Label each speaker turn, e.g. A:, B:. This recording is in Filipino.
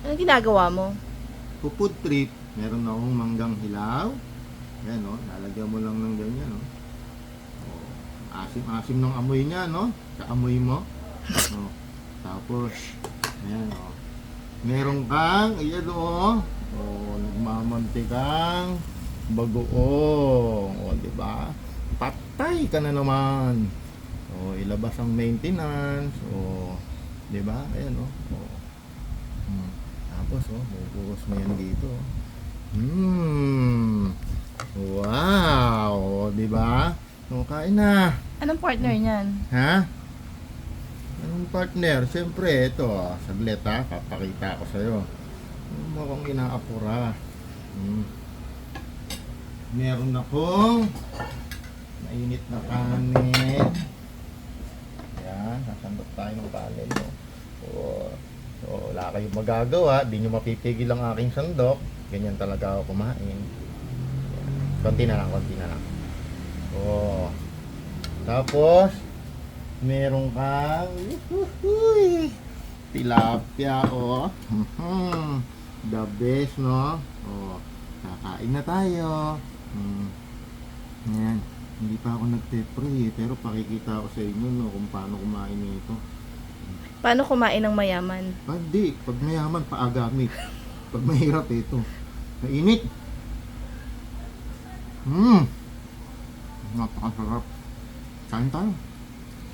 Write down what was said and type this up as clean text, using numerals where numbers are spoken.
A: Ano ginagawa mo?
B: Food trip, meron akong manggang hilaw. Yan, no? Lalagyan mo lang ng ganyan, no? Oh, asim-asim ng amoy niya, no? Sa amoy mo. Oh. Tapos, ayan, oh. Meron kang, ayan, oh. Oh, nagmamantikang bagoong. Oh, di ba? Patay ka na naman. Oh, ilabas ang maintenance. Oh, di ba? Ayan, oh. Oh. Tapos, oh, bubuhos mo yan dito. Wow, 'di ba? So, kain na.
A: Anong partner niyan?
B: Ha? Anong partner? Siyempre, ito, saglit ha, papakita ko sa'yo. Huwag mo akong inaapura. Meron akong mainit na kanin. Yan, sasandok tayo ng kanin. So, wala kayong magagawa, di nyo mapipigil ang aking sandok. Ganyan talaga ako kumain. Yan. Konti na lang, konti na lang. Oh. Tapos, meron kang tilapia, oh. The best, no? Oh, kakain na tayo. Yan. Hindi pa ako nagte-pray, pero pakikita ko sa inyo, no, kung paano kumain nito.
A: Paano kumain ng mayaman?
B: Hindi, pag mayaman, paagamit. Pag mahirap, ito. Mainit. Napakasarap. Kain tayo.